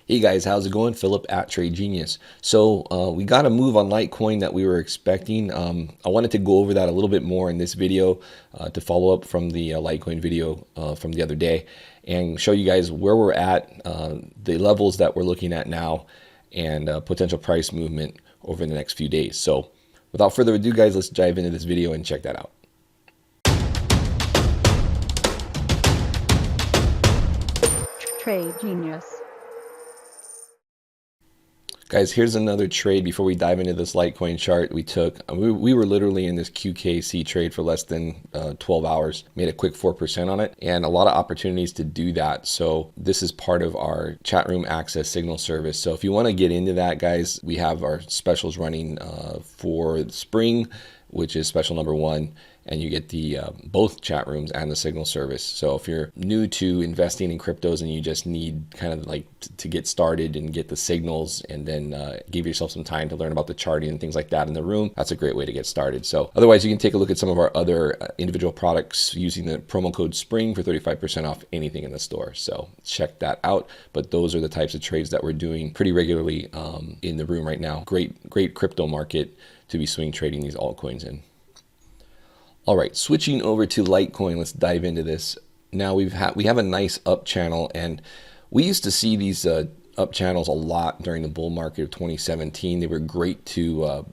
Hey guys, how's it going? Philip at Trade Genius. So we got a move on Litecoin that we were expecting. I wanted to go over that a little bit more in this video to follow up from the Litecoin video from the other day and show you guys where we're at, the levels that we're looking at now, and potential price movement over the next few days. So without further ado, guys, let's dive into this video and check that out. Trade Genius. Guys, here's another trade before we dive into this Litecoin chart we took. We were literally in this QKC trade for less than 12 hours, made a quick 4% on it, and a lot of opportunities to do that. So this is part of our chat room access signal service. So if you want to get into that, guys, we have our specials running for spring, which is special number 1. And you get the both chat rooms and the signal service. So if you're new to investing in cryptos and you just need kind of like to get started and get the signals and then give yourself some time to learn about the charting and things like that in the room, that's a great way to get started. So otherwise, you can take a look at some of our other individual products using the promo code SPRING for 35% off anything in the store. So check that out. But those are the types of trades that we're doing pretty regularly in the room right now. Great crypto market to be swing trading these altcoins in. All right, switching over to Litecoin, let's dive into this. Now we have a nice up channel, and we used to see these up channels a lot during the bull market of 2017. They were great to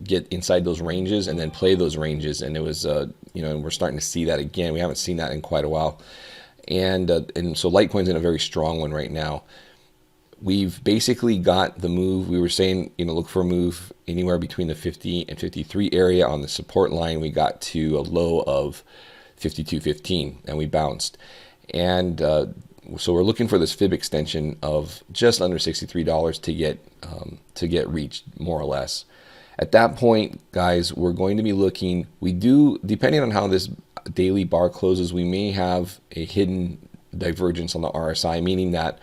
get inside those ranges and then play those ranges, and it was and we're starting to see that again. We haven't seen that in quite a while, and so Litecoin's in a very strong one right now. We've basically got the move. We were saying, look for a move anywhere between the 50 and 53 area on the support line. We got to a low of 52.15 and we bounced. And so we're looking for this fib extension of just under $63 to get reached, more or less. At that point, guys, we're going to be looking. We do, depending on how this daily bar closes, we may have a hidden divergence on the RSI, meaning that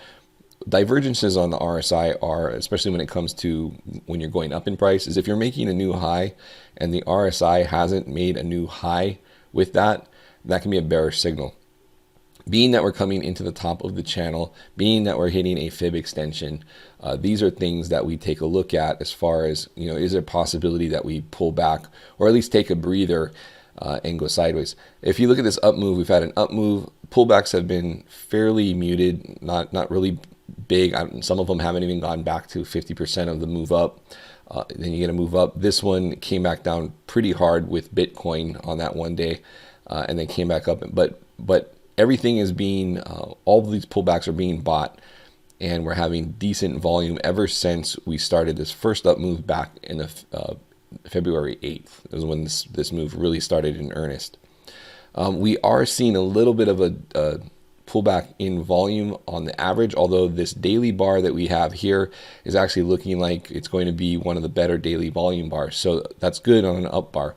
divergences on the RSI are, especially when it comes to when you're going up in price, is if you're making a new high and the RSI hasn't made a new high with that, that can be a bearish signal. Being that we're coming into the top of the channel, being that we're hitting a fib extension, these are things that we take a look at as far as, is there a possibility that we pull back or at least take a breather and go sideways. If you look at this up move, we've had an up move. Pullbacks have been fairly muted, not really big. Some of them haven't even gone back to 50% of the move up. Then you get a move up. This one came back down pretty hard with Bitcoin on that one day, and then came back up. But everything is being, all of these pullbacks are being bought, and we're having decent volume ever since we started this first up move back in the February 8th. Is when this move really started in earnest. We are seeing a little bit of a pullback in volume on the average, although this daily bar that we have here is actually looking like it's going to be one of the better daily volume bars. So that's good on an up bar.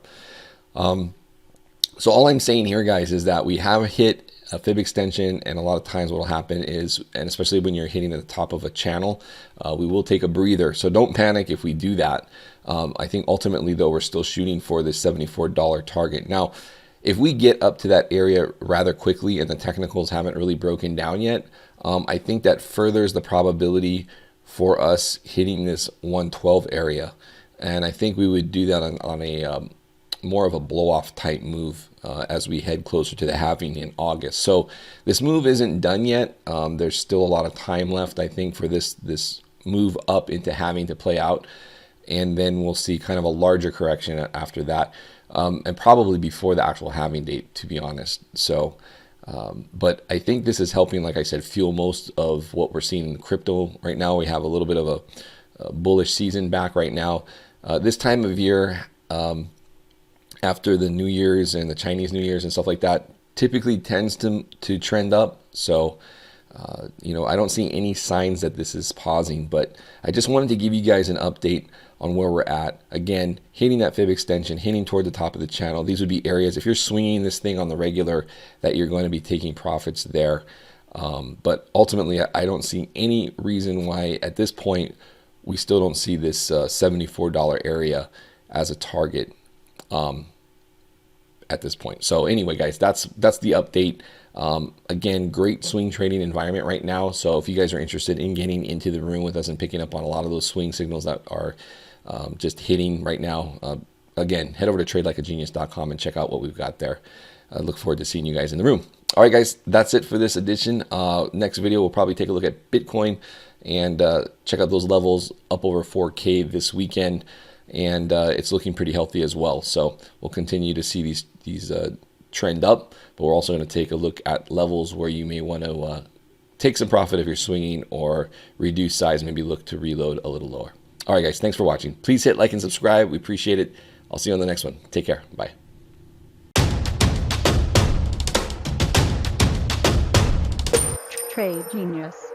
So all I'm saying here, guys, is that we have hit a fib extension, and a lot of times what will happen is, and especially when you're hitting at the top of a channel, we will take a breather. So don't panic if we do that. I think ultimately, though, we're still shooting for this $74 target. Now, if we get up to that area rather quickly and the technicals haven't really broken down yet, I think that furthers the probability for us hitting this 112 area. And I think we would do that on a more of a blow-off type move as we head closer to the halving in August. So this move isn't done yet. There's still a lot of time left, I think, for this move up into halving to play out. And then we'll see kind of a larger correction after that. And probably before the actual halving date, to be honest. So, but I think this is helping, like I said, fuel most of what we're seeing in crypto right now. We have a little bit of a bullish season back right now. This time of year, after the New Year's and the Chinese New Year's and stuff like that, typically tends to trend up. So, I don't see any signs that this is pausing, but I just wanted to give you guys an update on where we're at. Again, hitting that fib extension, hitting toward the top of the channel. These would be areas, if you're swinging this thing on the regular, that you're going to be taking profits there. But ultimately, I don't see any reason why at this point we still don't see this $74 area as a target at this point. So anyway, guys, that's the update. Again, great swing trading environment right now. So if you guys are interested in getting into the room with us and picking up on a lot of those swing signals that are just hitting right now, again, head over to tradelikeagenius.com and check out what we've got there. I look forward to seeing you guys in the room. All right, guys, that's it for this edition. Next video, we'll probably take a look at Bitcoin and check out those levels up over 4K this weekend. And it's looking pretty healthy as well. So we'll continue to see these trend up, but we're also going to take a look at levels where you may want to take some profit if you're swinging, or reduce size, maybe look to reload a little lower. All right, guys, thanks for watching. Please hit like and subscribe. We appreciate it. I'll see you on the next one. Take care. Bye. Trade Genius.